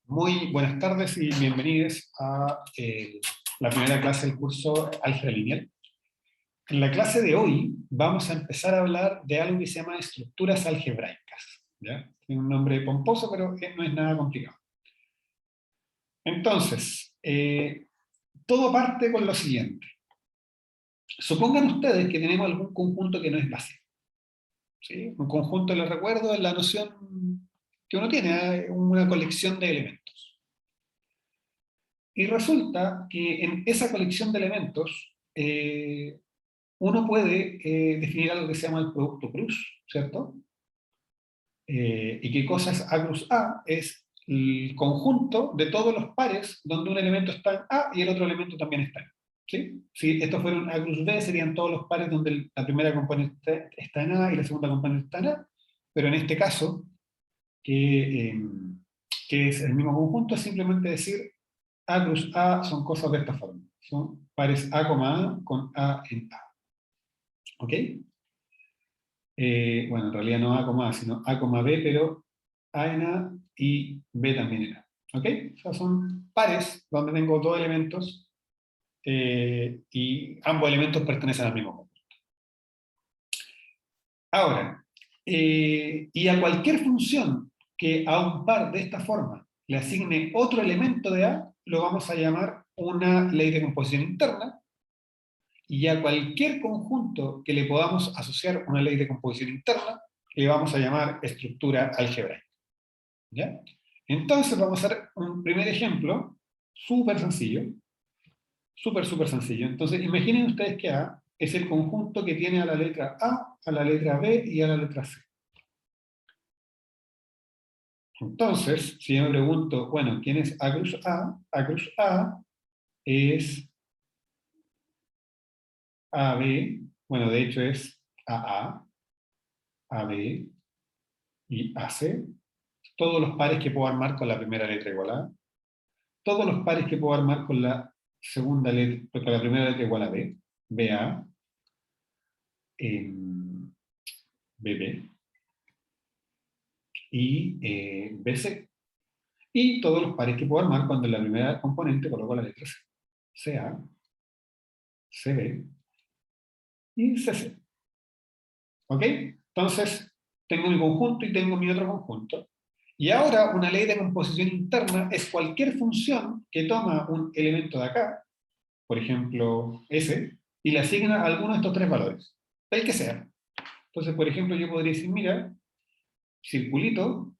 Muy buenas tardes y bienvenidos a la primera clase del curso Álgebra Lineal. En la clase de hoy vamos a empezar a hablar de algo que se llama estructuras algebraicas. ¿Ya? Tiene un nombre pomposo, pero no es nada complicado. Entonces, todo parte con lo siguiente. Supongan ustedes que tenemos algún conjunto que no es base. ¿Sí? Un conjunto, les recuerdo, es la noción que uno tiene, una colección de elementos. Y resulta que en esa colección de elementos uno puede definir algo que se llama el producto cruz, ¿cierto? ¿Y qué cosa es A cruz A? Es el conjunto de todos los pares donde un elemento está en A y el otro elemento también está en A. ¿Sí? Si esto fuera un A cruz B, serían todos los pares donde la primera componente está en A y la segunda componente está en A, pero en este caso, que es el mismo conjunto, es simplemente decir A cruz A son cosas de esta forma. Son pares A, A con A en A. ¿Ok? Bueno, en realidad no A, sino A, B, pero A en A y B también en A. ¿Ok? O sea, son pares donde tengo dos elementos y ambos elementos pertenecen al mismo conjunto. Ahora, y a cualquier función que a un par de esta forma le asigne otro elemento de A, lo vamos a llamar una ley de composición interna, y a cualquier conjunto que le podamos asociar una ley de composición interna, le vamos a llamar estructura algebraica. ¿Ya? Entonces vamos a hacer un primer ejemplo, súper sencillo, súper sencillo. Entonces imaginen ustedes que A es el conjunto que tiene a la letra A, a la letra B y a la letra C. Entonces, si yo me pregunto, bueno, ¿quién es A cruz A? A cruz A es AB, bueno, de hecho es AA, AB y AC, todos los pares que puedo armar con la primera letra igual a, todos los pares que puedo armar con la segunda letra, con la primera letra igual a B, BA, BB y BC. Y todos los pares que puedo armar cuando en la primera componente coloco la letra C. CA, CB y CC. ¿Ok? Entonces, tengo mi conjunto y tengo mi otro conjunto. Y ahora una ley de composición interna es cualquier función que toma un elemento de acá, por ejemplo, S, y le asigna alguno de estos tres valores, el que sea. Entonces, por ejemplo, yo podría decir, mira, circulito,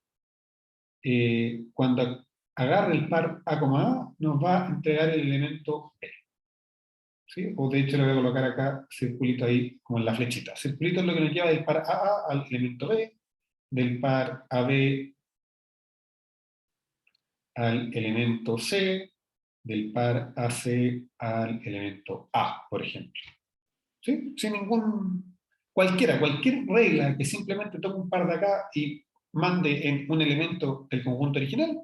cuando agarre el par A, nos va a entregar el elemento B. ¿Sí? O de hecho le voy a colocar acá circulito ahí como en la flechita. Circulito es lo que nos lleva del par AA al elemento B, del par AB al elemento C, del par AC al elemento A, por ejemplo. ¿Sí? Sin ningún... cualquier regla que simplemente tome un par de acá y mande en un elemento del conjunto original,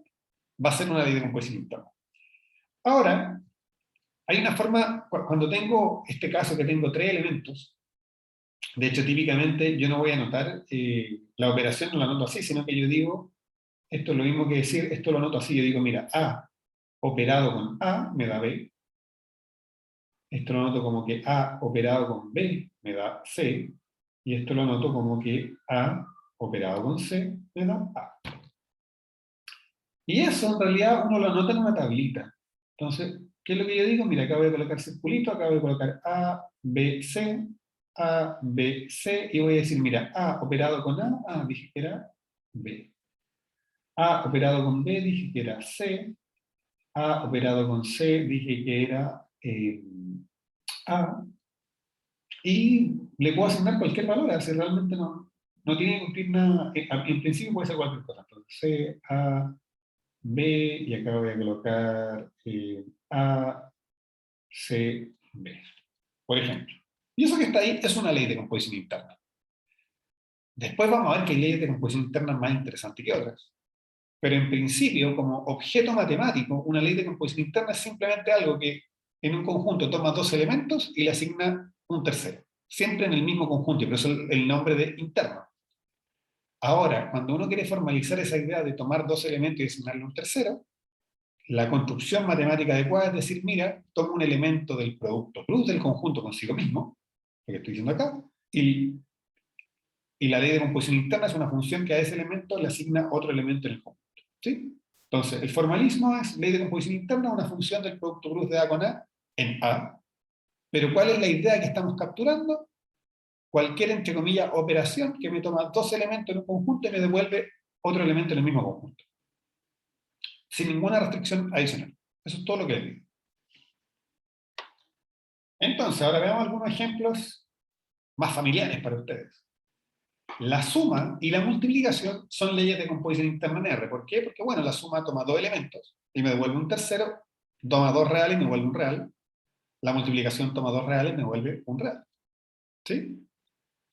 va a ser una ley de composición interna. Ahora, hay una forma, cuando tengo este caso que tengo tres elementos, de hecho típicamente yo no voy a anotar la operación, no la anoto así, sino que yo digo, esto es lo mismo que decir, esto lo anoto así, yo digo, mira, A operado con A me da B, esto lo anoto como que A operado con B me da C, y esto lo anoto como que A operado con C me da A. Y eso en realidad uno lo anota en una tablita. Entonces, ¿qué es lo que yo digo? Mira, acá voy a colocar circulito, acá voy a colocar A, B, C, A, B, C, y voy a decir, mira, A operado con A, dije que era B. A operado con B, dije que era C. A operado con C, dije que era A. Y le puedo asignar cualquier valor, así realmente no tiene que cumplir nada. En principio puede ser cualquier cosa. Entonces, C, A, B, y acá voy a colocar A, C, B, por ejemplo. Y eso que está ahí es una ley de composición interna. Después vamos a ver que hay leyes de composición interna más interesantes que otras. Pero en principio, como objeto matemático, una ley de composición interna es simplemente algo que en un conjunto toma dos elementos y le asigna un tercero. Siempre en el mismo conjunto, y por eso el nombre de interno. Ahora, cuando uno quiere formalizar esa idea de tomar dos elementos y asignarle un tercero, la construcción matemática adecuada es decir, mira, tomo un elemento del producto cruz del conjunto consigo mismo, lo que estoy diciendo acá, y la ley de composición interna es una función que a ese elemento le asigna otro elemento en el conjunto. ¿Sí? Entonces, el formalismo es ley de composición interna, una función del producto cruz de A con A en A. Pero ¿cuál es la idea que estamos capturando? Cualquier, entre comillas, operación que me toma dos elementos en un conjunto y me devuelve otro elemento en el mismo conjunto. Sin ninguna restricción adicional. Eso es todo lo que le digo. Entonces, ahora veamos algunos ejemplos más familiares para ustedes. La suma y la multiplicación son leyes de composición interna en R. ¿Por qué? Porque, bueno, la suma toma dos elementos y me devuelve un tercero, toma dos reales y me devuelve un real. La multiplicación toma dos reales y me devuelve un real. ¿Sí?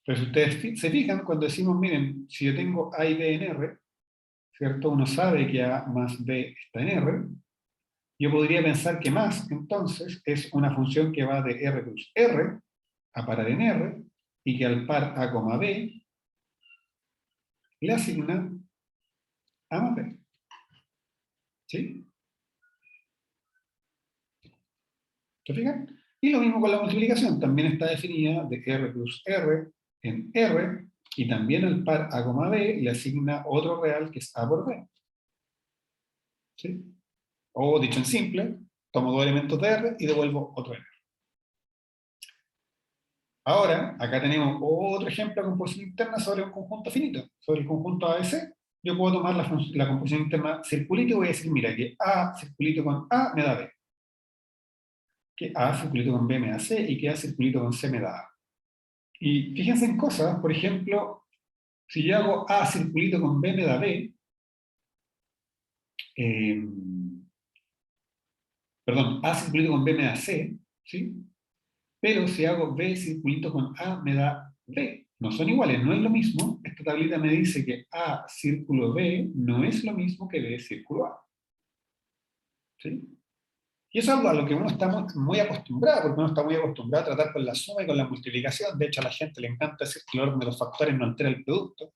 Pero si ustedes se fijan, cuando decimos, miren, si yo tengo A y B en R, ¿cierto? Uno sabe que A más B está en R. Yo podría pensar que más, entonces, es una función que va de R plus R a parar en R, y que al par A, B le asigna A más B. ¿Sí? ¿Se fijan? Y lo mismo con la multiplicación, también está definida de R plus R en R, y también al par A, B le asigna otro real que es A por B. ¿Sí? O dicho en simple, tomo dos elementos de R y devuelvo otro R. Ahora, acá tenemos otro ejemplo de composición interna sobre un conjunto finito, sobre el conjunto ABC. Yo puedo tomar la composición interna circulito y voy a decir, mira, que A circulito con A me da B. Que A circulito con B me da C y que A circulito con C me da A. Y fíjense en cosas, por ejemplo, si yo hago A circulito con B me da B, eh, perdón, A circulito con B me da C, ¿sí? Pero si hago B circulito con A me da B. No son iguales, no es lo mismo. Esta tablita me dice que A círculo B no es lo mismo que B círculo A. ¿Sí? Y eso es algo a lo que uno está muy acostumbrado, porque uno está muy acostumbrado a tratar con la suma y con la multiplicación. De hecho, a la gente le encanta decir que el orden de los factores no altera el producto,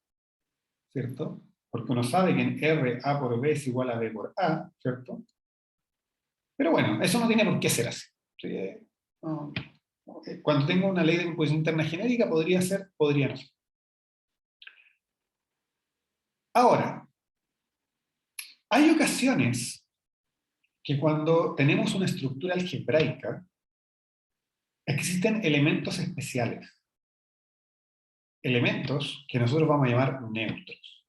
¿cierto? Porque uno sabe que en R A por B es igual a B por A, ¿cierto? Pero bueno, eso no tiene por qué ser así. ¿Sí? No, cuando tengo una ley de composición interna genérica, podría ser, podría no ser. Ahora, hay ocasiones que cuando tenemos una estructura algebraica, existen elementos especiales. Elementos que nosotros vamos a llamar neutros.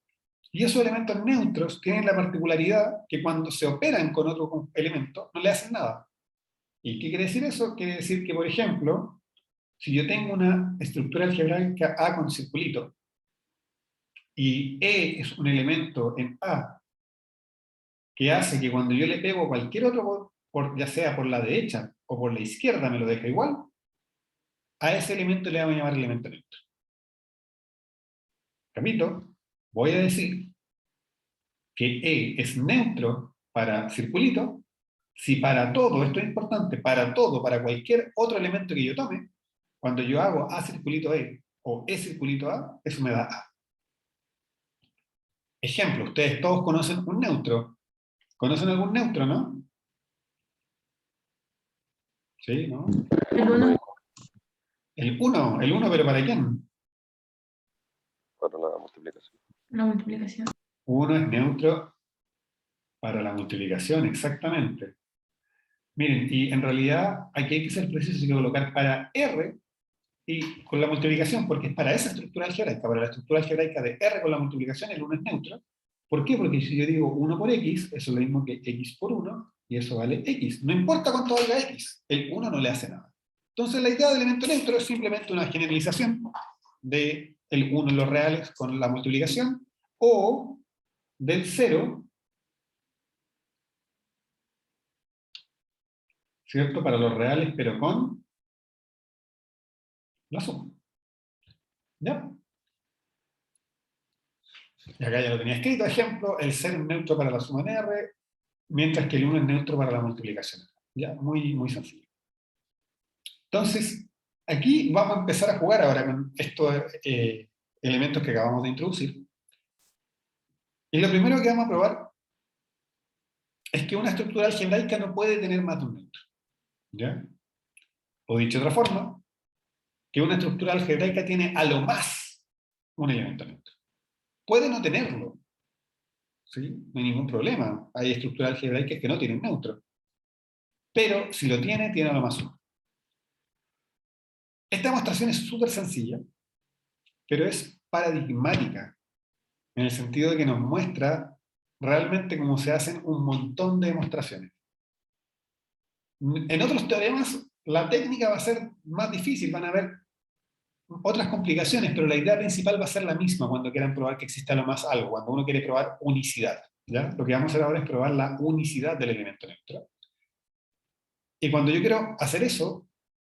Y esos elementos neutros tienen la particularidad que cuando se operan con otro elemento, no le hacen nada. ¿Y qué quiere decir eso? Quiere decir que, por ejemplo, si yo tengo una estructura algebraica A con circulito, y E es un elemento en A, que hace que cuando yo le pego cualquier otro, ya sea por la derecha o por la izquierda, me lo deja igual, a ese elemento le vamos a llamar elemento neutro. Repito, voy a decir que E es neutro para circulito, si para todo, esto es importante, para todo, para cualquier otro elemento que yo tome, cuando yo hago A circulito E o E circulito A, eso me da A. Ejemplo, ustedes todos conocen un neutro. ¿Conocen algún neutro, no? ¿Sí, no? El 1. El 1, pero ¿para quién? Para la multiplicación. La multiplicación. 1 es neutro para la multiplicación, exactamente. Miren, y en realidad aquí hay que ser preciso y colocar para R y con la multiplicación, porque es para esa estructura algebraica, para la estructura algebraica de R con la multiplicación, el 1 es neutro. ¿Por qué? Porque si yo digo 1 por X, eso es lo mismo que X por 1, y eso vale X. No importa cuánto valga X, el 1 no le hace nada. Entonces la idea del elemento neutro es simplemente una generalización del 1 en los reales con la multiplicación, o del 0, ¿cierto? Para los reales, pero con la suma. ¿Ya? Y acá ya lo tenía escrito, ejemplo, el 0 es neutro para la suma en R, mientras que el 1 es neutro para la multiplicación. ¿Ya? Muy, muy sencillo. Entonces, aquí vamos a empezar a jugar ahora con estos elementos que acabamos de introducir. Y lo primero que vamos a probar es que una estructura algebraica no puede tener más de un neutro. ¿Ya? O dicho de otra forma, que una estructura algebraica tiene a lo más un elemento neutro. Puede no tenerlo, ¿sí? No hay ningún problema. Hay estructuras algebraicas que no tienen neutro. Pero si lo tiene, tiene a lo más uno. Esta demostración es súper sencilla, pero es paradigmática, en el sentido de que nos muestra realmente cómo se hacen un montón de demostraciones. En otros teoremas, la técnica va a ser más difícil, van a haber otras complicaciones, pero la idea principal va a ser la misma cuando quieran probar que existe a lo más algo, cuando uno quiere probar unicidad. ¿Ya? Lo que vamos a hacer ahora es probar la unicidad del elemento neutro. Y cuando yo quiero hacer eso,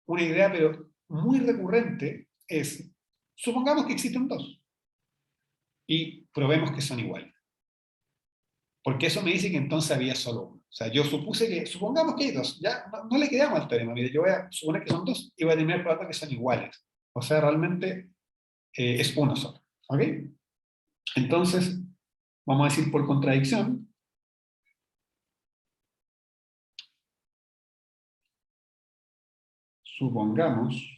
una idea pero muy recurrente es, supongamos que existen dos, y probemos que son iguales. Porque eso me dice que entonces había solo uno. O sea, yo supuse que, supongamos que hay dos, ya no le quedamos al teorema, mire, yo voy a suponer que son dos y voy a terminar probando que son iguales. O sea, realmente es uno solo. ¿Ok? Entonces, vamos a decir por contradicción, supongamos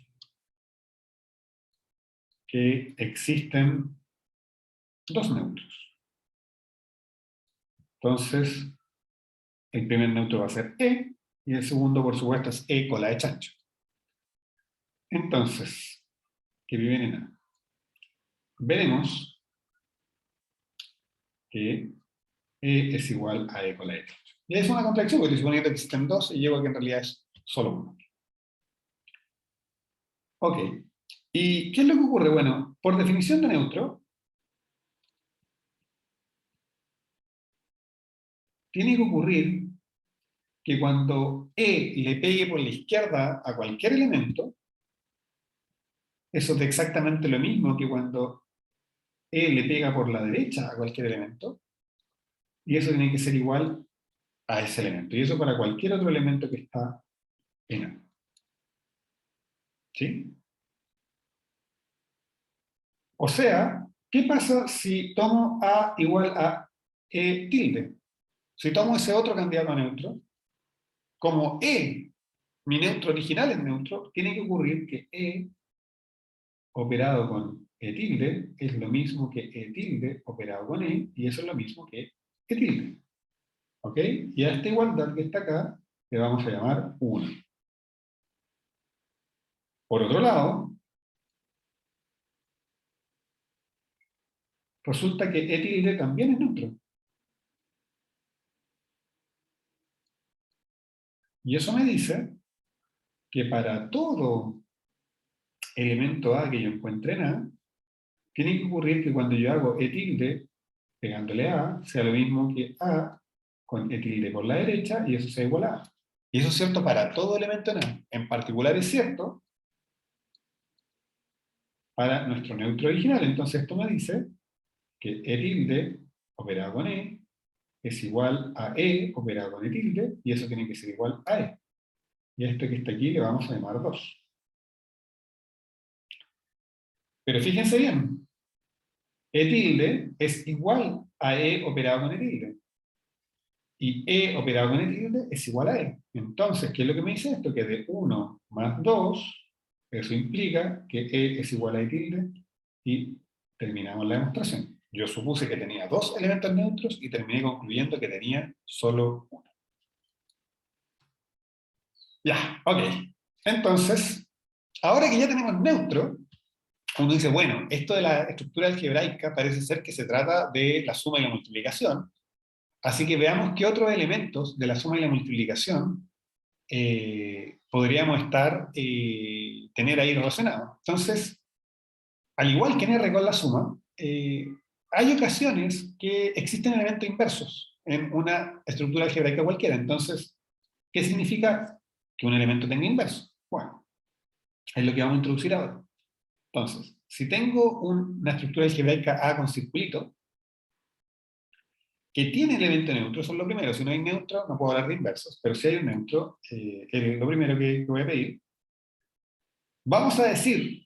que existen dos neutros. Entonces, el primer neutro va a ser E, y el segundo, por supuesto, es E cola de chancho. Entonces, que viven en A. Veremos que E es igual a E cola de chancho. Y es una contradicción, porque estoy suponiendo que existen dos, y llego a que en realidad es solo uno. Ok. ¿Y qué es lo que ocurre? Bueno, por definición de neutro, tiene que ocurrir que cuando E le pegue por la izquierda a cualquier elemento, eso es exactamente lo mismo que cuando E le pega por la derecha a cualquier elemento, y eso tiene que ser igual a ese elemento. Y eso para cualquier otro elemento que está en A. ¿Sí? O sea, ¿qué pasa si tomo A igual a E tilde? Si tomo ese otro candidato a neutro, como E, mi neutro original es neutro, tiene que ocurrir que E operado con E tilde es lo mismo que E tilde operado con E, y eso es lo mismo que E tilde. ¿Ok? Y a esta igualdad que está acá, le vamos a llamar 1. Por otro lado, resulta que E tilde también es neutro. Y eso me dice que para todo elemento A que yo encuentre en A, tiene que ocurrir que cuando yo hago E tilde pegándole A, sea lo mismo que A con E tilde por la derecha, y eso sea igual a A. Y eso es cierto para todo elemento en A. En particular es cierto para nuestro neutro original. Entonces esto me dice que E tilde operado con E es igual a E operado con E tilde, y eso tiene que ser igual a E. Y a esto que está aquí le vamos a llamar 2. Pero fíjense bien, E tilde es igual a E operado con E tilde. Y E operado con E tilde es igual a E. Entonces, ¿qué es lo que me dice esto? Que de 1 más 2, eso implica que E es igual a E tilde, y terminamos la demostración. Yo supuse que tenía dos elementos neutros y terminé concluyendo que tenía solo uno. Ya, ok. Entonces, ahora que ya tenemos neutro, uno dice, bueno, esto de la estructura algebraica parece ser que se trata de la suma y la multiplicación, así que veamos qué otros elementos de la suma y la multiplicación podríamos tener ahí relacionados. Entonces, al igual que en R con la suma, hay ocasiones que existen elementos inversos en una estructura algebraica cualquiera. Entonces, ¿qué significa que un elemento tenga inverso? Bueno, es lo que vamos a introducir ahora. Entonces, si tengo una estructura algebraica A con circulito, que tiene elemento neutro, eso es lo primero. Si no hay neutro, no puedo hablar de inversos. Pero si hay un neutro, es lo primero que voy a pedir. Vamos a decir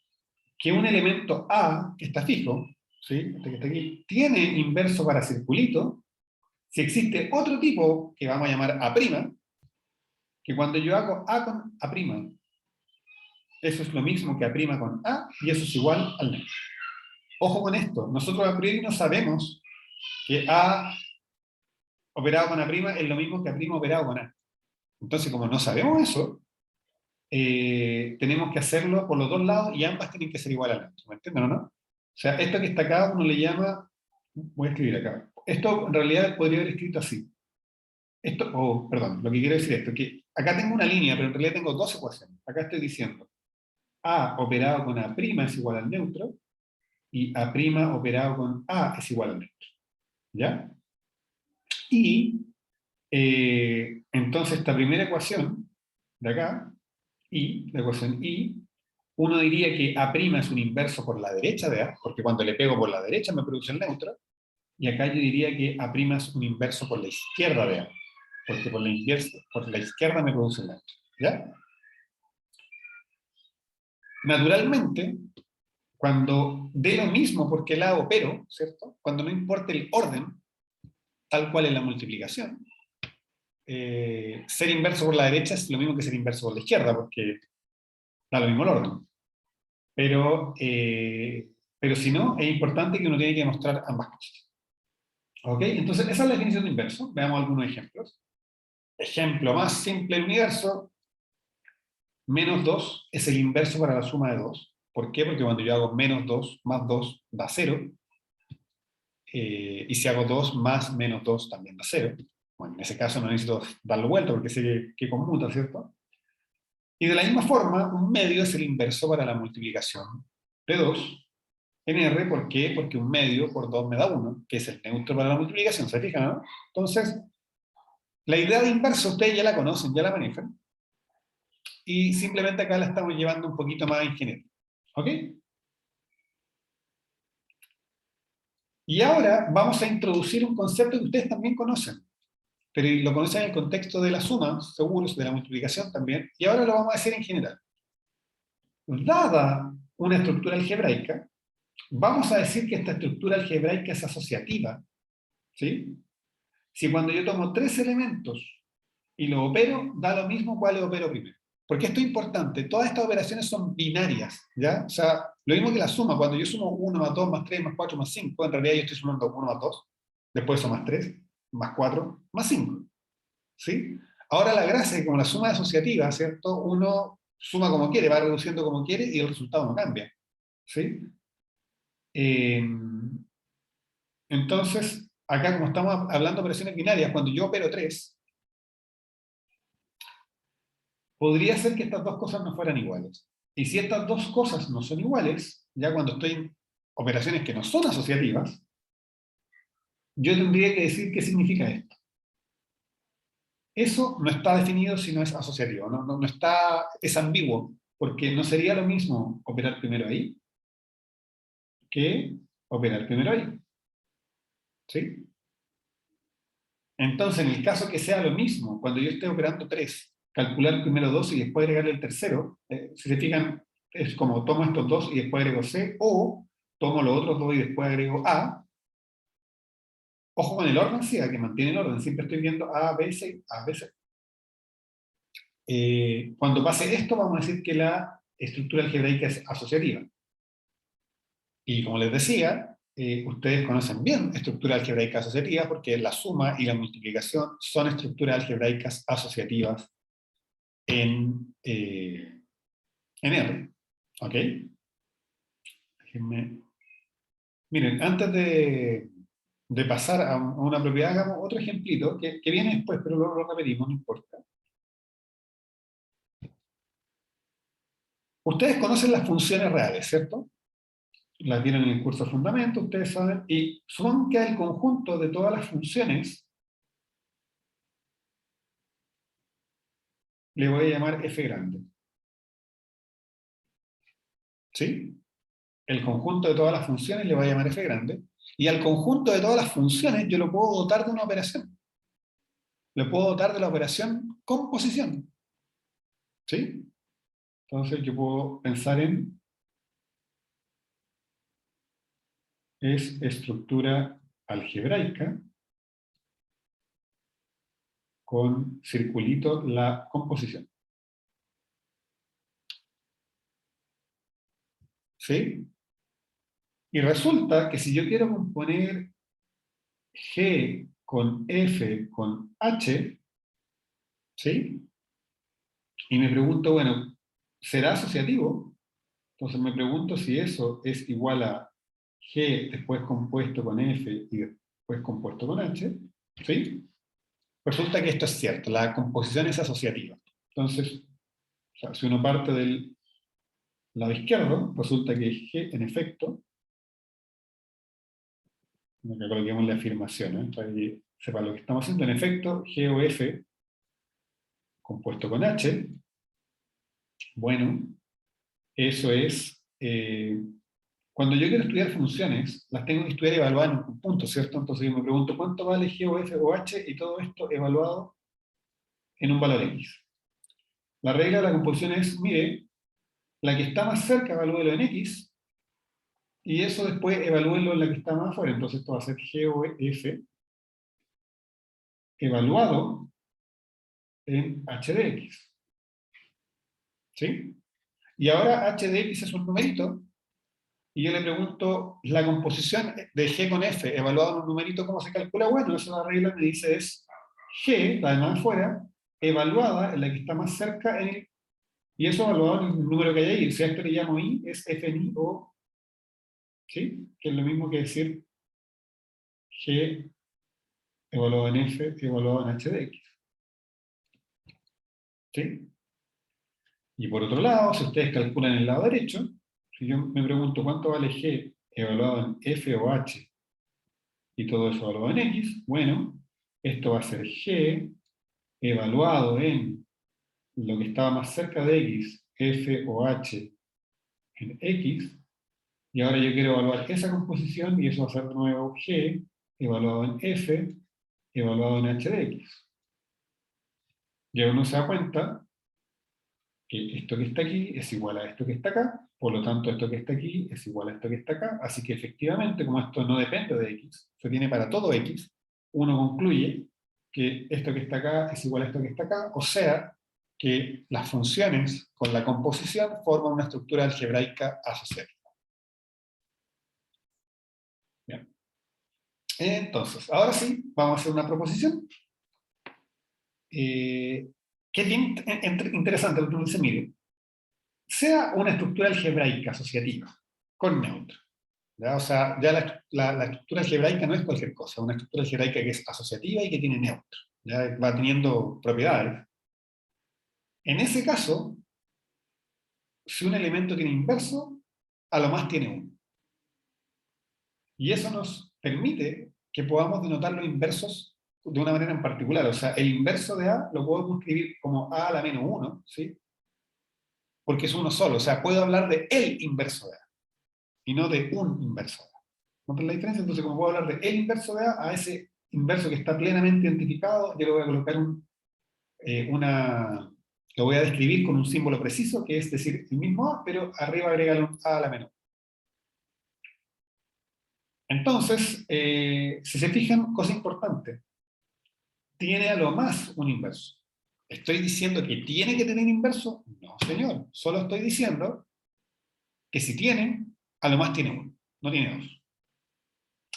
que un elemento A, que está fijo, ¿sí? Este que está aquí, tiene inverso para circulito, Si existe otro tipo, que vamos a llamar A', que cuando yo hago A con A', eso es lo mismo que A' con A, y eso es igual al neutro. Ojo con esto, nosotros a priori no sabemos que A operado con A' es lo mismo que A' operado con A. Entonces, como no sabemos eso, tenemos que hacerlo por los dos lados y ambas tienen que ser igual al neutro. ¿Me entienden o no? O sea, esto que está acá uno le llama, voy a escribir acá, esto en realidad podría haber escrito así. Esto, perdón, lo que quiero decir es esto, que acá tengo una línea, pero en realidad tengo dos ecuaciones. Acá estoy diciendo A operado con A' es igual al neutro, y A' operado con A es igual al neutro. ¿Ya? Y entonces esta primera ecuación de acá, la ecuación I, uno diría que A' es un inverso por la derecha de A, porque cuando le pego por la derecha me produce el neutro, y acá yo diría que A' es un inverso por la izquierda de A, porque por la izquierda me produce el neutro. ¿Ya? Naturalmente, cuando dé lo mismo porque la opero, ¿cierto? Cuando no importa el orden, tal cual es la multiplicación, ser inverso por la derecha es lo mismo que ser inverso por la izquierda, porque da lo mismo el orden. Pero si no, es importante que uno tiene que demostrar ambas cosas. ¿Ok? Entonces, esa es la definición de inverso. Veamos algunos ejemplos. Ejemplo más simple del universo. Menos 2 es el inverso para la suma de 2. ¿Por qué? Porque cuando yo hago menos 2 más 2 da 0. Y si hago 2 más menos 2 también da 0. Bueno, en ese caso no necesito darlo vuelta porque sé que conmuta, ¿cierto? Y de la misma forma, un medio es el inverso para la multiplicación de 2 en R. ¿Por qué? Porque un medio por 2 me da 1, que es el neutro para la multiplicación, ¿se fijan, no? Entonces, la idea de inverso ustedes ya la conocen, ya la manejan, y simplemente acá la estamos llevando un poquito más en general. ¿Ok? Y ahora vamos a introducir un concepto que ustedes también conocen, pero lo conocen en el contexto de la suma, seguros, de la multiplicación también, y ahora lo vamos a decir en general. Dada una estructura algebraica, vamos a decir que esta estructura algebraica es asociativa, ¿sí? Si cuando yo tomo tres elementos y lo opero, da lo mismo cuál opero primero. Porque esto es importante, todas estas operaciones son binarias, ¿ya? O sea, lo mismo que la suma, cuando yo sumo 1 más 2 más 3 más 4 más 5, en realidad yo estoy sumando 1 más 2, después eso más 3, más 4, más 5, ¿sí? Ahora la gracia es que como la suma es asociativa, ¿cierto? Uno suma como quiere, va reduciendo como quiere y el resultado no cambia, ¿sí? Eh, entonces, acá como estamos hablando de operaciones binarias, cuando yo opero 3, podría ser que estas dos cosas no fueran iguales. Y si estas dos cosas no son iguales, ya cuando estoy en operaciones que no son asociativas, yo tendría que decir qué significa esto. Eso no está definido si no es asociativo, no está, es ambiguo, porque no sería lo mismo operar primero ahí que operar primero ahí. ¿Sí? Entonces, en el caso que sea lo mismo, cuando yo esté operando 3, calcular primero 2 y después agregarle el tercero, si se fijan, es como tomo estos 2 y después agrego C, o tomo los otros 2 y después agrego A. Ojo con el orden, sí, que mantiene el orden, siempre estoy viendo A, B, C, A, B, C. Cuando pase esto, vamos a decir que la estructura algebraica es asociativa. Y como les decía, ustedes conocen bien estructura algebraica asociativa porque la suma y la multiplicación son estructuras algebraicas asociativas en R. ¿Ok? Miren, antes de pasar a una propiedad, hagamos otro ejemplito que viene después, pero lo repetimos, no importa. Ustedes conocen las funciones reales, ¿cierto? Las vieron en el curso de fundamento, ustedes saben, y supongan que el conjunto de todas las funciones le voy a llamar f grande. ¿Sí? El conjunto de todas las funciones le voy a llamar f grande, y al conjunto de todas las funciones yo lo puedo dotar de una operación. Lo puedo dotar de la operación composición. ¿Sí? Entonces yo puedo pensar en es estructura algebraica con circulito la composición. ¿Sí? Y resulta que si yo quiero componer G con F con H, ¿sí? Y me pregunto, bueno, ¿será asociativo? Entonces me pregunto si eso es igual a G después compuesto con F y después compuesto con H, ¿sí? Resulta que esto es cierto, la composición es asociativa. Entonces, o sea, si uno parte del lado izquierdo, resulta que G, en efecto, que coloquemos la afirmación, para que sepa lo que estamos haciendo, en efecto, G o F compuesto con H, bueno, eso es, cuando yo quiero estudiar funciones, las tengo que estudiar evaluadas en un punto, ¿cierto? Entonces yo me pregunto, ¿cuánto vale G o F o H? Y todo esto evaluado en un valor X. La regla de la composición es, mire, la que está más cerca evalúelo en X, y eso después evalúelo en la que está más afuera. Entonces esto va a ser G o F evaluado en H de X. ¿Sí? Y ahora H de X es un numerito, y yo le pregunto, la composición de G con F evaluado en un numerito, ¿cómo se calcula? Bueno, esa es la regla que dice es G, la de más afuera, evaluada en la que está más cerca, y eso evaluado en el número que hay ahí. Si a esto le llamo I, es F en I o, ¿sí? Que es lo mismo que decir G evaluado en F evaluado en H de X. ¿Sí? Y por otro lado, si ustedes calculan el lado derecho, si yo me pregunto cuánto vale G evaluado en F o H y todo eso evaluado en X, bueno, esto va a ser G evaluado en lo que estaba más cerca de X, F o H en X, y ahora yo quiero evaluar esa composición y eso va a ser de nuevo G evaluado en F evaluado en H de X. Y uno se da cuenta que esto que está aquí es igual a esto que está acá, por lo tanto esto que está aquí es igual a esto que está acá, así que efectivamente, como esto no depende de X, se tiene para todo X, uno concluye que esto que está acá es igual a esto que está acá, o sea, que las funciones con la composición forman una estructura algebraica asociativa. Bien. Entonces, ahora sí, vamos a hacer una proposición. Que es bien interesante lo que dice, mire, sea una estructura algebraica asociativa con neutro. ¿Ya? O sea, ya la estructura algebraica no es cualquier cosa, es una estructura algebraica que es asociativa y que tiene neutro. ¿Ya? Va teniendo propiedades. En ese caso, si un elemento tiene inverso, a lo más tiene uno. Y eso nos permite que podamos denotar los inversos de una manera en particular. O sea, el inverso de A lo podemos escribir como A a la menos 1, ¿sí? Porque es uno solo. O sea, puedo hablar de el inverso de A y no de un inverso de A. ¿Notan la diferencia? Entonces, como puedo hablar de el inverso de A ese inverso que está plenamente identificado, yo le voy a colocar lo voy a describir con un símbolo preciso, que es decir, el mismo A, pero arriba agregarle un A a la menos. Entonces, si se fijan, cosa importante, tiene a lo más un inverso. ¿Estoy diciendo que tiene que tener inverso? No, señor. Solo estoy diciendo que si tiene, a lo más tiene uno, no tiene dos.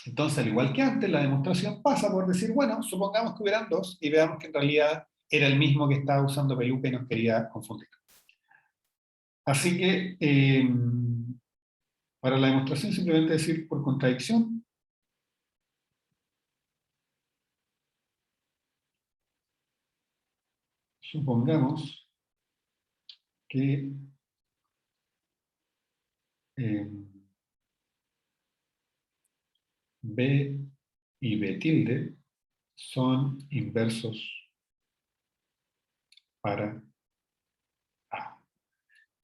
Entonces, al igual que antes, la demostración pasa por decir, bueno, supongamos que hubieran dos y veamos que en realidad era el mismo que estaba usando peluca y nos quería confundir. Así que, para la demostración, simplemente decir por contradicción, supongamos que B y B tilde son inversos para A.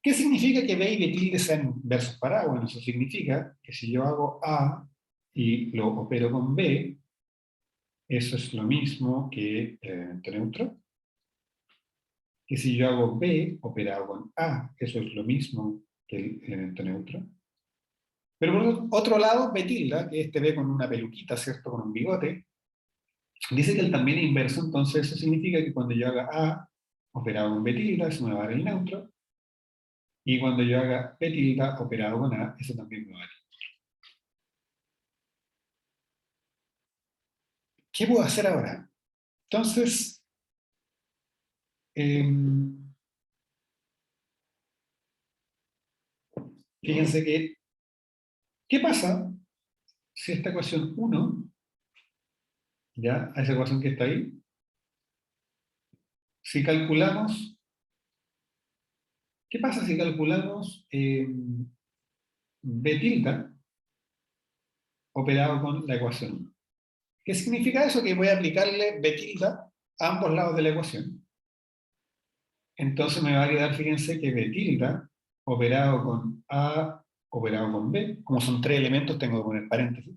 ¿Qué significa que B y B tilde sean inversos para A? Bueno, eso significa que si yo hago A y lo opero con B, eso es lo mismo que el elemento neutro. Que si yo hago B operado con A, eso es lo mismo que el elemento neutro. Pero por otro lado, B tilde, que este B con una peluquita, ¿cierto? Con un bigote, Dice que el también es inverso, entonces eso significa que cuando yo haga A operado con B tilde, eso me va a dar el neutro, y cuando yo haga B tilde operado con A, eso también me va a dar. ¿Qué puedo hacer ahora? Entonces, fíjense que, ¿qué pasa si esta ecuación 1, ya, a esa ecuación que está ahí, si calculamos, ¿qué pasa si calculamos B tilde operado con la ecuación 1? ¿Qué significa eso? Que voy a aplicarle B tilde a ambos lados de la ecuación. Entonces me va a quedar, fíjense, que B tilde operado con A operado con B, como son tres elementos tengo que poner paréntesis,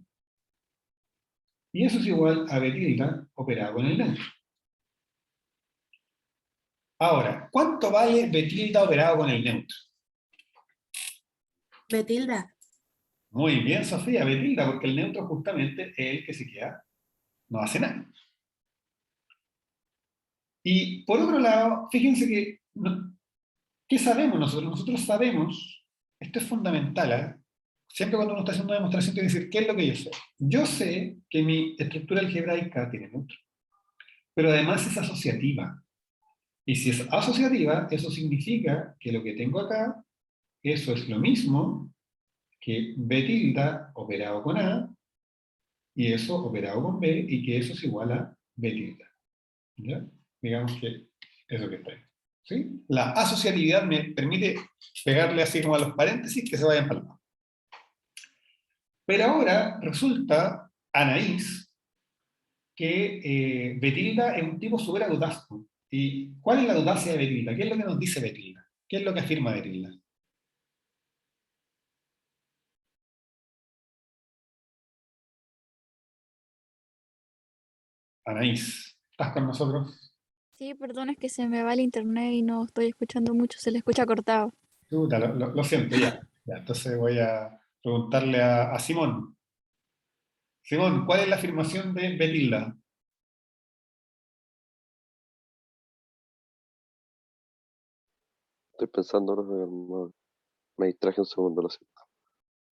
y eso es igual a B tilde operado con el neutro. Ahora, ¿cuánto vale B tilde operado con el neutro? B tilde. Muy bien, Sofía, B tilde, porque el neutro justamente es el que se queda, no hace nada. Y por otro lado, fíjense que, ¿qué sabemos nosotros? Nosotros sabemos, esto es fundamental, ¿eh? Siempre cuando uno está haciendo una demostración tiene que decir, ¿qué es lo que yo sé? Yo sé que mi estructura algebraica tiene neutro, pero además es asociativa. Y si es asociativa, eso significa que lo que tengo acá, eso es lo mismo que B tilde operado con A, y eso operado con B, y que eso es igual a B tilde. ¿Ya? Digamos que eso que está ahí. ¿Sí? La asociatividad me permite pegarle así como a los paréntesis que se vayan para el lado. Pero ahora resulta, Anaís, que B tilde es un tipo súper audaz. ¿Y cuál es la audacia de B tilde? ¿Qué es lo que nos dice B tilde? ¿Qué es lo que afirma B tilde? Anaís, ¿estás con nosotros? Sí, perdón, es que se me va el internet y no estoy escuchando mucho, se le escucha cortado. Chuta, lo siento, ya. Ya. Entonces voy a preguntarle a Simón. Simón, ¿cuál es la afirmación de B tilde? Estoy pensando, me distraje un segundo, lo siento.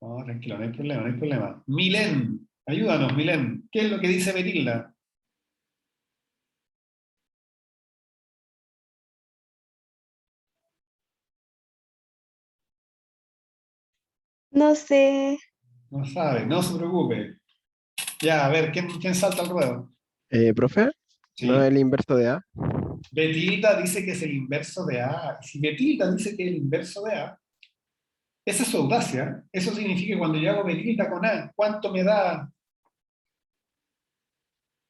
No, tranquilo, no hay problema, no hay problema. Milén, ayúdanos, Milén. ¿Qué es lo que dice B tilde? No sé. No sabe, no se preocupe. Ya, a ver, ¿quién salta al ruedo? Profe, ¿no es Sí. el inverso de A? B tilde dice que es el inverso de A. Y si B tilde dice que es el inverso de A, esa es su audacia. Eso significa que cuando yo hago B tilde con A, ¿cuánto me da,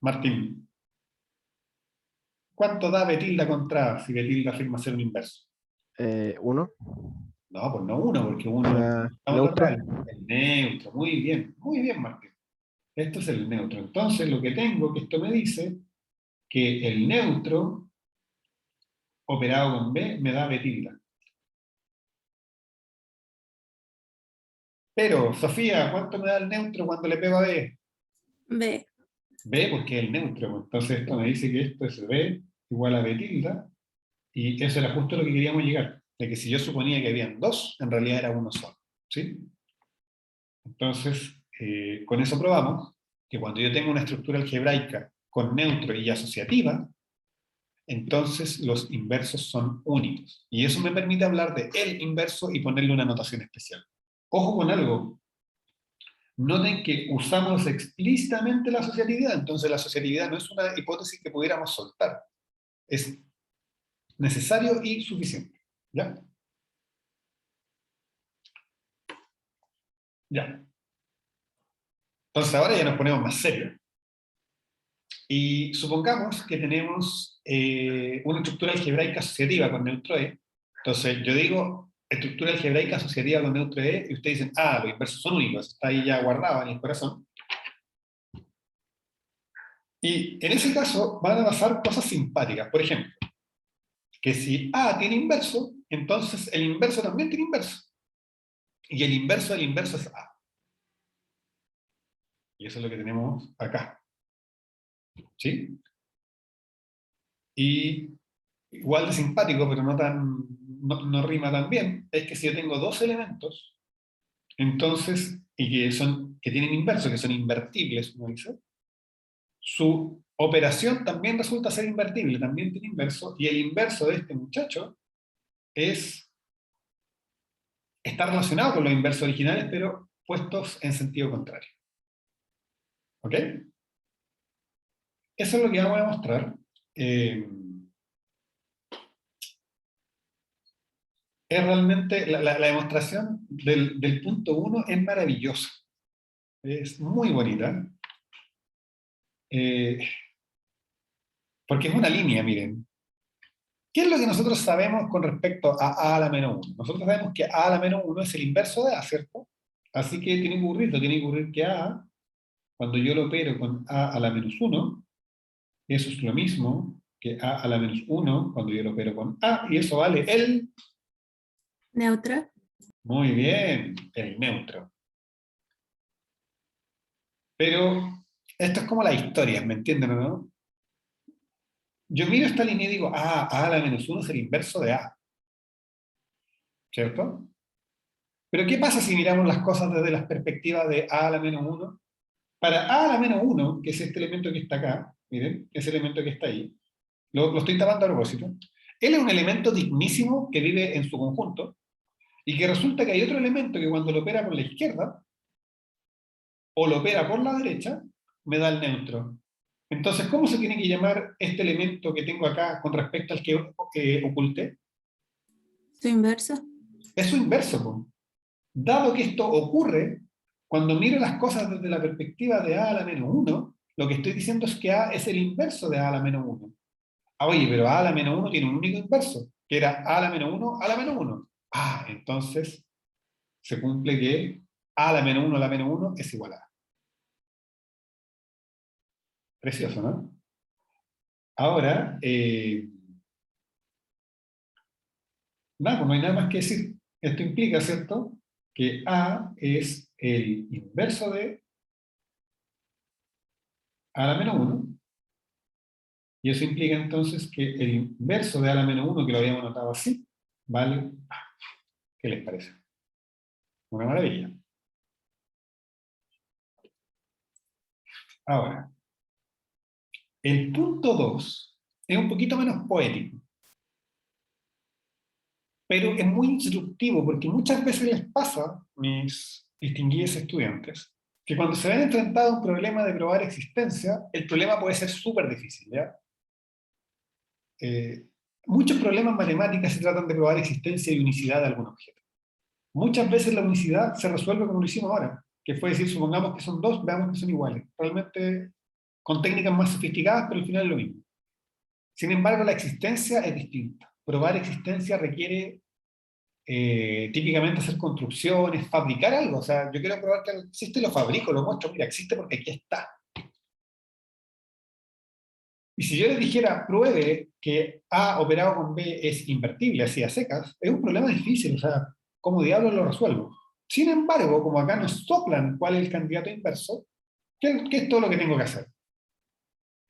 Martín? ¿Cuánto da B tilde contra A si B tilde afirma ser un inverso? 1, No, pues no uno, porque o uno sea, estamos lo neutro. real. El neutro, muy bien, Martín. Esto es el neutro. Entonces, lo que tengo, que esto me dice que el neutro operado con B me da B tilde. Pero, Sofía, ¿cuánto me da el neutro cuando le pego a B? B. B porque es el neutro. Entonces, esto me dice que esto es B igual a B tilde. Y eso era justo lo que queríamos llegar. De que si yo suponía que habían dos, en realidad era uno solo. ¿Sí? Entonces, con eso probamos que cuando yo tengo una estructura algebraica con neutro y asociativa, entonces los inversos son únicos. Y eso me permite hablar de el inverso y ponerle una notación especial. Ojo con algo. Noten que usamos explícitamente la asociatividad, entonces la asociatividad no es una hipótesis que pudiéramos soltar. Es necesario y suficiente. ¿Ya? Ya. Entonces ahora ya nos ponemos más serios. Y supongamos que tenemos una estructura algebraica asociativa con neutro E. Entonces yo digo estructura algebraica asociativa con neutro E y ustedes dicen, ah, los inversos son únicos, está ahí ya guardado en el corazón. Y en ese caso van a pasar cosas simpáticas. Por ejemplo, que si A tiene inverso, entonces el inverso también tiene inverso. Y el inverso del inverso es A. Y eso es lo que tenemos acá. ¿Sí? Y igual de simpático, pero no rima tan bien, es que si yo tengo dos elementos, entonces, y que tienen inverso, que son invertibles, uno dice, su operación también resulta ser invertible, también tiene inverso, y el inverso de este muchacho está relacionado con los inversos originales, pero puestos en sentido contrario. ¿Ok? Eso es lo que vamos a mostrar. Es realmente, la demostración del punto 1 es maravillosa. Es muy bonita. Porque es una línea, miren. ¿Qué es lo que nosotros sabemos con respecto a a la menos 1? Nosotros sabemos que a la menos 1 es el inverso de a, ¿cierto? Así que tiene que ocurrir que a, cuando yo lo opero con a la menos 1, eso es lo mismo que a la menos 1 cuando yo lo opero con a, y eso vale el... Neutra. Muy bien, el neutro. Pero esto es como la historia, ¿me entienden o no? Yo miro esta línea y digo, a a la menos 1 es el inverso de a, ¿cierto? Pero ¿qué pasa si miramos las cosas desde la perspectiva de a la menos 1? Para a a la menos 1, que es este elemento que está acá, miren, ese elemento que está ahí, lo estoy tapando a propósito, él es un elemento dignísimo que vive en su conjunto, y que resulta que hay otro elemento que cuando lo opera por la izquierda, o lo opera por la derecha, me da el neutro. Entonces, ¿cómo se tiene que llamar este elemento que tengo acá con respecto al que oculté? Su inverso. Es su inverso, po. Dado que esto ocurre, cuando miro las cosas desde la perspectiva de a a la menos 1, lo que estoy diciendo es que a es el inverso de a a la menos 1. Ah, oye, pero a a la menos 1 tiene un único inverso, que era a a la menos 1 a la menos 1. Ah, entonces se cumple que a la menos 1 a la menos 1 es igual a a. Precioso, ¿no? Ahora, nada, pues no hay nada más que decir. Esto implica, ¿cierto?, que a es el inverso de a la menos 1, y eso implica entonces que el inverso de a la menos 1, que lo habíamos notado así, vale, ¿qué les parece? Una maravilla. Ahora, el punto 2 es un poquito menos poético, pero es muy instructivo porque muchas veces les pasa, mis distinguidos estudiantes, que cuando se ven enfrentados a un problema de probar existencia, el problema puede ser súper difícil, ¿ya? Muchos problemas matemáticos se tratan de probar existencia y unicidad de algún objeto. Muchas veces la unicidad se resuelve como lo hicimos ahora, que fue decir, supongamos que son dos, veamos que son iguales. Realmente con técnicas más sofisticadas, pero al final es lo mismo. Sin embargo, la existencia es distinta. Probar existencia requiere típicamente hacer construcciones, fabricar algo. O sea, yo quiero probar que algo existe, lo fabrico, lo muestro, mira, existe porque aquí está. Y si yo les dijera, pruebe que A operado con B es invertible, así a secas, es un problema difícil, o sea, ¿cómo diablos lo resuelvo? Sin embargo, como acá nos soplan cuál es el candidato inverso, ¿qué es todo lo que tengo que hacer?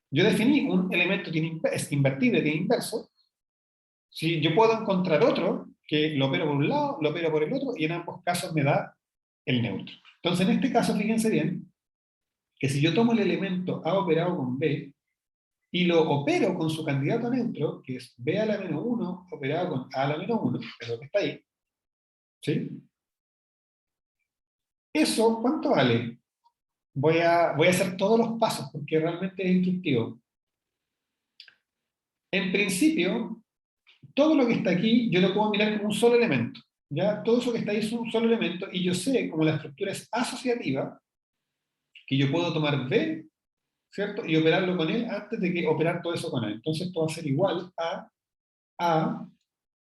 Yo definí un elemento que es invertible, tiene inverso. Si yo puedo encontrar otro que lo opero por un lado, lo opero por el otro, y en ambos casos me da el neutro. Entonces, en este caso, fíjense bien, que si yo tomo el elemento A operado con B, y lo opero con su candidato neutro, que es B a la menos 1 operado con A a la menos 1, es lo que está ahí, ¿sí? Eso, ¿cuánto vale? Voy a hacer todos los pasos porque realmente es instructivo. En principio, todo lo que está aquí yo lo puedo mirar como un solo elemento. ¿Ya? Todo eso que está ahí es un solo elemento y yo sé, como la estructura es asociativa, que yo puedo tomar B, ¿cierto? Y operarlo con él antes de que operar todo eso con él. Entonces esto va a ser igual a A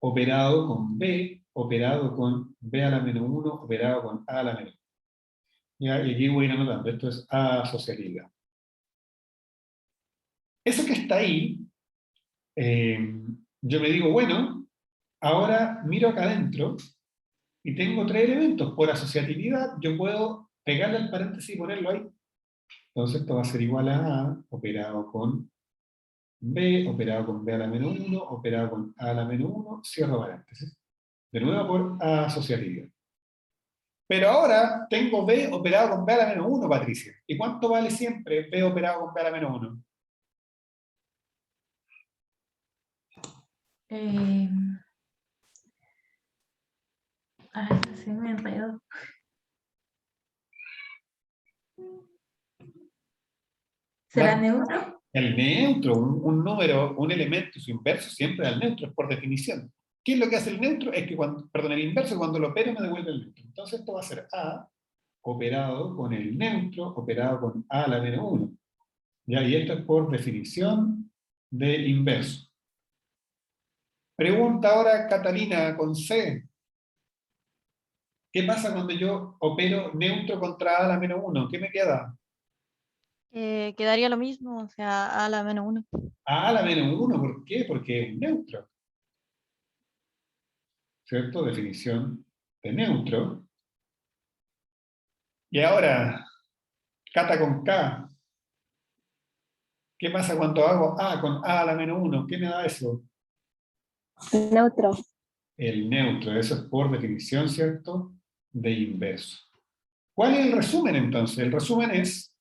operado con B, operado con B a la menos 1, operado con A a la menos 1. ¿Ya? Y aquí voy a ir anotando, esto es asociatividad. Eso que está ahí, yo me digo, bueno, ahora miro acá adentro y tengo tres elementos. Por asociatividad yo puedo pegarle al paréntesis y ponerlo ahí. Entonces esto va a ser igual a A operado con B, operado con B a la menos 1, operado con A a la menos 1, cierro paréntesis. De nuevo por asociatividad. Pero ahora tengo B operado con B a la menos 1, Patricia. ¿Y cuánto vale siempre B operado con B a la menos 1? Se me enredó. ¿Será neutro? El neutro, un número, un elemento y su inverso siempre al neutro, es por definición. ¿Qué es lo que hace el neutro? Es que cuando, perdón, el inverso cuando lo opero me devuelve el neutro. Entonces esto va a ser A operado con el neutro, operado con A a la menos 1. ¿Ya? Y esto es por definición de inverso. Pregunta ahora Catalina con C. ¿Qué pasa cuando yo opero neutro contra A a la menos 1? ¿Qué me queda? Quedaría lo mismo, o sea, a la menos 1. A la menos 1, ¿por qué? Porque es neutro. ¿Cierto? Definición de neutro. Y ahora, Cata con K. ¿Qué pasa cuando hago A con A a la menos 1? ¿Qué me da eso? Neutro. El neutro, eso es por definición, ¿cierto? De inverso. ¿Cuál es el resumen entonces? El resumen es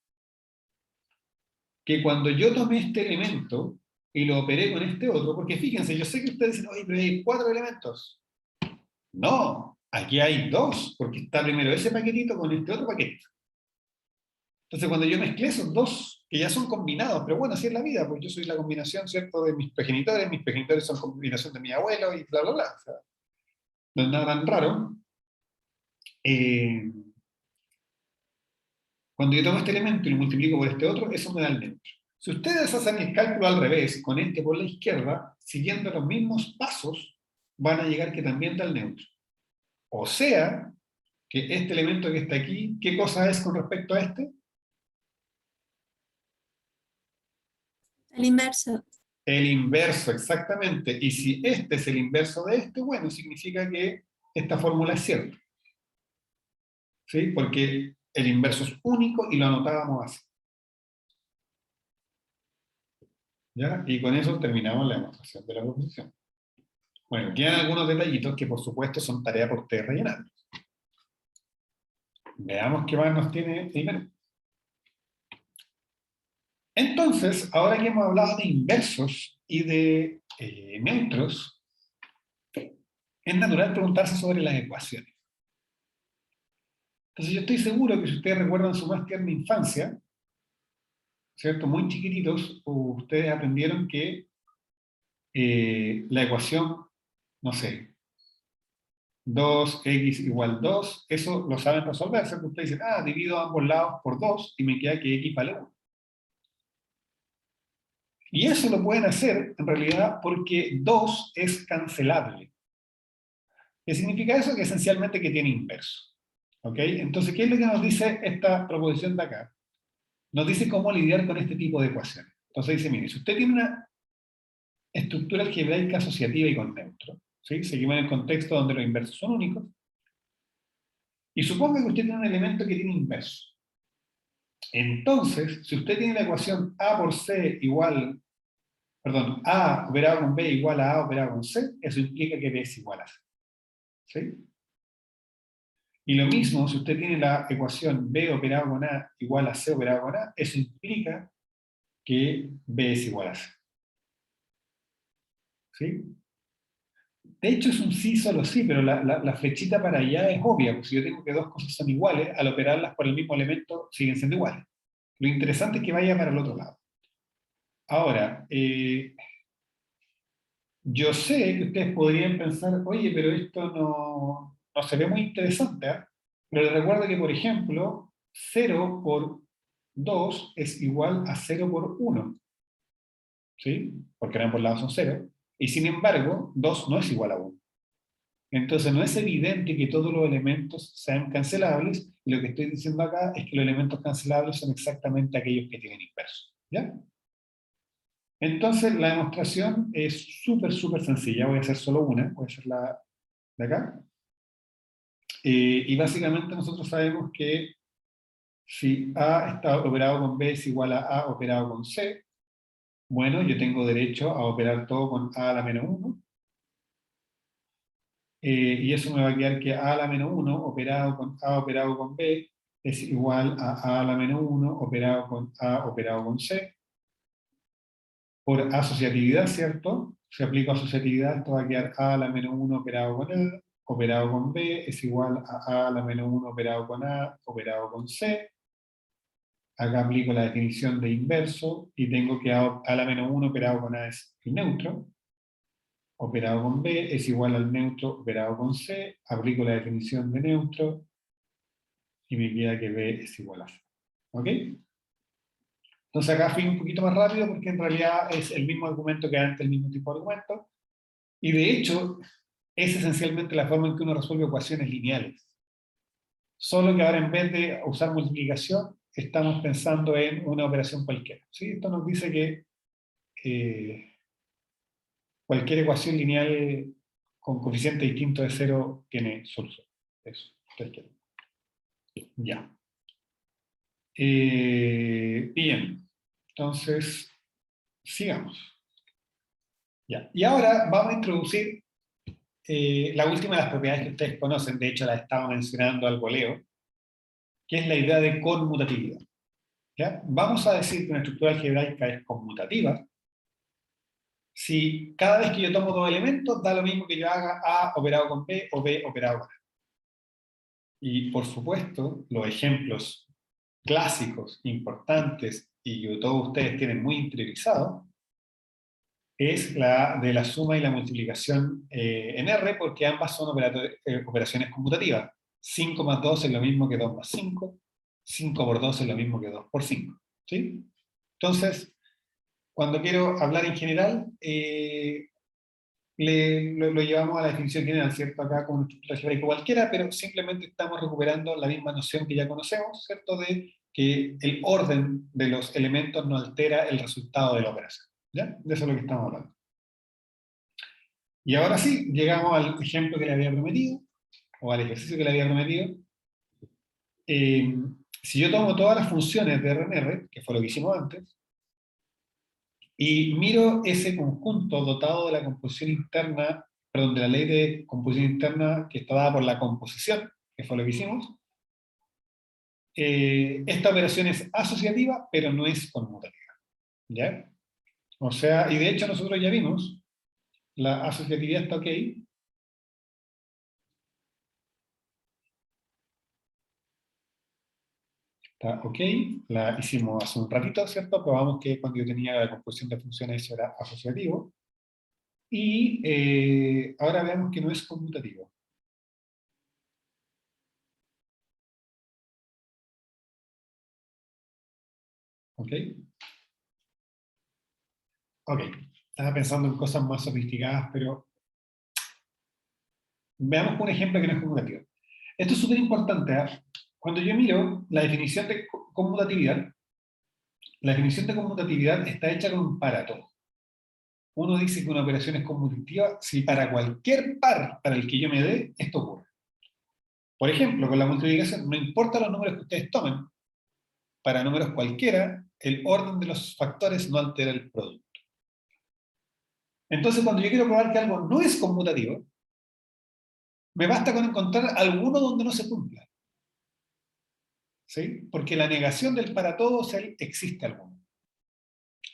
que cuando yo tomé este elemento y lo operé con este otro, porque fíjense, yo sé que ustedes dicen, oye, pero hay 4 elementos. No, aquí hay 2, porque está primero ese paquetito con este otro paquetito. Entonces cuando yo mezclé esos 2, que ya son combinados, pero bueno, así es la vida, pues yo soy la combinación, ¿cierto?, de mis progenitores son combinación de mi abuelo, y bla, bla, bla. O sea, no es nada tan raro. Cuando yo tomo este elemento y lo multiplico por este otro, eso me da el neutro. Si ustedes hacen el cálculo al revés, con este por la izquierda, siguiendo los mismos pasos, van a llegar que también da el neutro. O sea, que este elemento que está aquí, ¿qué cosa es con respecto a este? El inverso. El inverso, exactamente. Y si este es el inverso de este, bueno, significa que esta fórmula es cierta. ¿Sí? Porque el inverso es único y lo anotábamos así. ¿Ya? Y con eso terminamos la demostración de la proposición. Bueno, quedan algunos detallitos que por supuesto son tarea por ustedes rellenar. Veamos qué más nos tiene el menú. Entonces, ahora que hemos hablado de inversos y de neutros, es natural preguntarse sobre las ecuaciones. Entonces yo estoy seguro que si ustedes recuerdan su más tierna infancia, ¿cierto? Muy chiquititos, ustedes aprendieron que la ecuación, no sé, 2x igual 2, eso lo saben resolver, ¿cierto? Ustedes dicen, divido ambos lados por 2 y me queda que x vale 1. Y eso lo pueden hacer, en realidad, porque 2 es cancelable. ¿Qué significa eso? Que esencialmente que tiene inverso. ¿Ok? Entonces, ¿qué es lo que nos dice esta proposición de acá? Nos dice cómo lidiar con este tipo de ecuaciones. Entonces dice, mire, si usted tiene una estructura algebraica asociativa y con neutro, ¿sí? Seguimos en el contexto donde los inversos son únicos, y suponga que usted tiene un elemento que tiene inverso. Entonces, si usted tiene la ecuación A por C igual, perdón, A operado con B igual a A operado con C, eso implica que B es igual a C. ¿Sí? Y lo mismo, si usted tiene la ecuación B operado con A igual a C operado con A, eso implica que B es igual a C. ¿Sí? De hecho es un sí, solo sí, pero la flechita para allá es obvia, porque si yo tengo que dos cosas son iguales, al operarlas por el mismo elemento siguen siendo iguales. Lo interesante es que vaya para el otro lado. Ahora, yo sé que ustedes podrían pensar, oye, pero esto no se ve muy interesante, ¿eh? Pero les recuerdo que, por ejemplo, 0 por 2 es igual a 0 por 1. ¿Sí? Porque ambos lados son 0. Y sin embargo, 2 no es igual a 1. Entonces no es evidente que todos los elementos sean cancelables, y lo que estoy diciendo acá es que los elementos cancelables son exactamente aquellos que tienen inverso. ¿Ya? Entonces la demostración es súper sencilla. Voy a hacer solo una, voy a hacer la de acá. Y básicamente nosotros sabemos que Si A está operado con B es igual a A operado con C, bueno, yo tengo derecho a operar todo con A a la menos 1. Y eso me va a quedar que A a la menos 1 operado con A operado con B es igual a la menos 1 operado con A operado con C. Por asociatividad, ¿cierto? Si aplico asociatividad, esto va a quedar A a la menos 1 operado con A, operado con B, es igual a la menos 1 operado con A, operado con C. Acá aplico la definición de inverso, y tengo que A a la menos 1 operado con A es el neutro. Operado con B es igual al neutro operado con C, aplico la definición de neutro, y me queda que B es igual a C. ¿Ok? Entonces acá fui un poquito más rápido porque en realidad es el mismo argumento que antes, el mismo tipo de argumento. Y de hecho, es esencialmente la forma en que uno resuelve ecuaciones lineales. Solo que ahora en vez de usar multiplicación, estamos pensando en una operación cualquiera. ¿Sí? Esto nos dice que cualquier ecuación lineal con coeficiente distinto de 0 tiene solución. Eso, cualquiera. Ya. Bien. Entonces, sigamos. Ya. Y ahora vamos a introducir la última de las propiedades que ustedes conocen, de hecho la estaba mencionando al voleo, que es la idea de conmutatividad. ¿Ya? Vamos a decir que una estructura algebraica es conmutativa si cada vez que yo tomo dos elementos da lo mismo que yo haga A operado con B o B operado con A. Y por supuesto, los ejemplos clásicos, importantes, y que todos ustedes tienen muy interiorizados, es la de la suma y la multiplicación en R, porque ambas son operaciones conmutativas. 5 más 2 es lo mismo que 2 más 5, 5 por 2 es lo mismo que 2 por 5. ¿Sí? Entonces, cuando quiero hablar en general, lo llevamos a la definición general, ¿cierto? Acá con una estructura algebraica cualquiera, pero simplemente estamos recuperando la misma noción que ya conocemos, ¿cierto? De que el orden de los elementos no altera el resultado de la operación. ¿Ya? De eso es lo que estamos hablando. Y ahora sí, llegamos al ejemplo que le había prometido, o al ejercicio que le había prometido. Si yo tomo todas las funciones de RNR, que fue lo que hicimos antes, y miro ese conjunto dotado de la composición interna, perdón, de la ley de composición interna que está dada por la composición, que fue lo que hicimos, esta operación es asociativa, pero no es conmutativa. ¿Ya? O sea, y de hecho nosotros ya vimos, la asociatividad está ok. Está ok, la hicimos hace un ratito, ¿cierto? Probamos que cuando yo tenía la composición de funciones eso era asociativo. Y ahora veamos que no es conmutativo. ¿Ok? Ok, estaba pensando en cosas más sofisticadas, pero veamos un ejemplo que no es conmutativo. Esto es súper importante, ¿eh? Cuando yo miro la definición de conmutatividad, la definición de conmutatividad está hecha con un para todo. Uno dice que una operación es conmutativa si para cualquier par para el que yo me dé, esto ocurre. Por ejemplo, con la multiplicación, no importa los números que ustedes tomen, para números cualquiera, el orden de los factores no altera el producto. Entonces, cuando yo quiero probar que algo no es conmutativo, me basta con encontrar alguno donde no se cumpla. ¿Sí? Porque la negación del para todos existe alguno.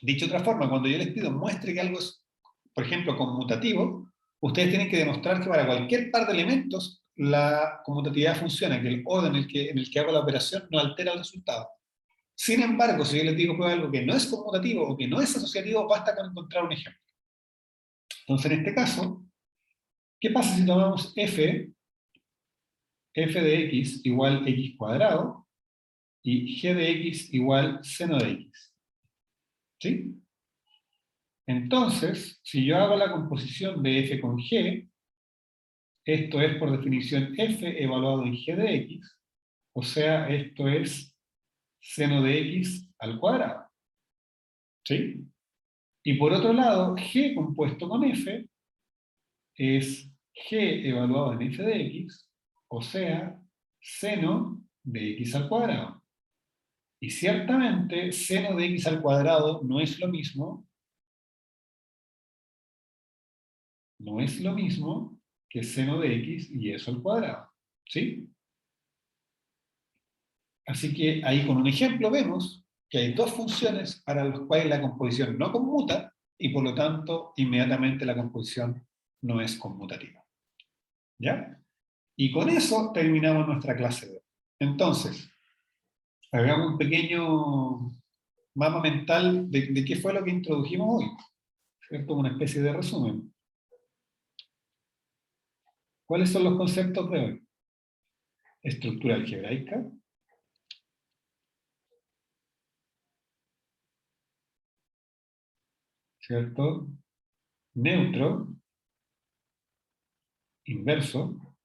Dicho de otra forma, cuando yo les pido muestre que algo es, por ejemplo, conmutativo, ustedes tienen que demostrar que para cualquier par de elementos la conmutatividad funciona, que el orden en el que hago la operación no altera el resultado. Sin embargo, si yo les digo prueba algo que no es conmutativo o que no es asociativo, basta con encontrar un ejemplo. Entonces, en este caso, ¿qué pasa si tomamos f de x igual x cuadrado y g de x igual seno de x? ¿Sí? Entonces, si yo hago la composición de f con g, esto es por definición f evaluado en g de x, o sea, esto es seno de x al cuadrado. ¿Sí? Y por otro lado, g compuesto con f es g evaluado en f de x, o sea, seno de x al cuadrado. Y ciertamente, seno de x al cuadrado no es lo mismo, que seno de x y eso al cuadrado. ¿Sí? Así que ahí con un ejemplo vemos que hay dos funciones para las cuales la composición no conmuta y por lo tanto inmediatamente la composición no es conmutativa. ¿Ya? Y con eso terminamos nuestra clase de hoy. Entonces, hagamos un pequeño mapa mental de qué fue lo que introdujimos hoy. ¿Cierto? Una especie de resumen. ¿Cuáles son los conceptos de hoy? Estructura algebraica. ¿Cierto? Neutro. Inverso.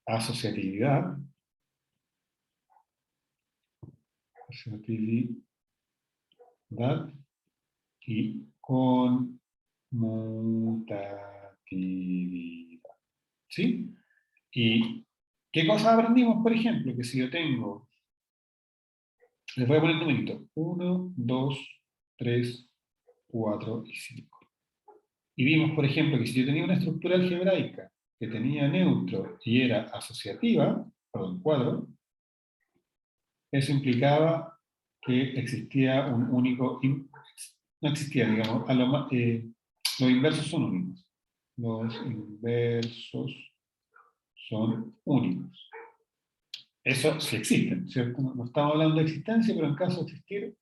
Asociatividad. Y conmutatividad. ¿Sí? ¿Y qué cosas aprendimos, por ejemplo? Que si yo tengo, les voy a poner numeritos, 1, 2, 3, 4 y 5. Y vimos, por ejemplo, que si yo tenía una estructura algebraica que tenía neutro y era asociativa, perdón, cuadro, eso implicaba que existía un único, no existía, digamos, los inversos son únicos. Los inversos son únicos. Eso sí existen, ¿cierto? No estamos hablando de existencia, pero en caso de existir,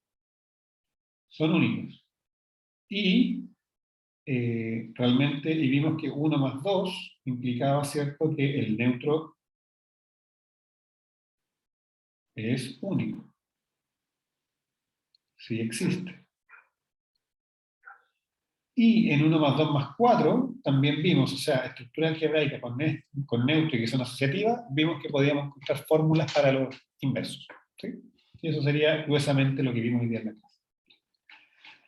son únicos. Y realmente, y vimos que 1 más 2 implicaba, ¿cierto?, que el neutro es único. Sí existe. Y en 1 más 2 más 4 también vimos, o sea, estructura algebraica con neutro y que son asociativas, vimos que podíamos encontrar fórmulas para los inversos. ¿Sí? Y eso sería gruesamente lo que vimos hoy día en la clase.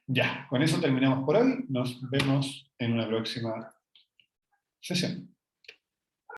Ya, con eso terminamos por hoy. Nos vemos en una próxima sesión.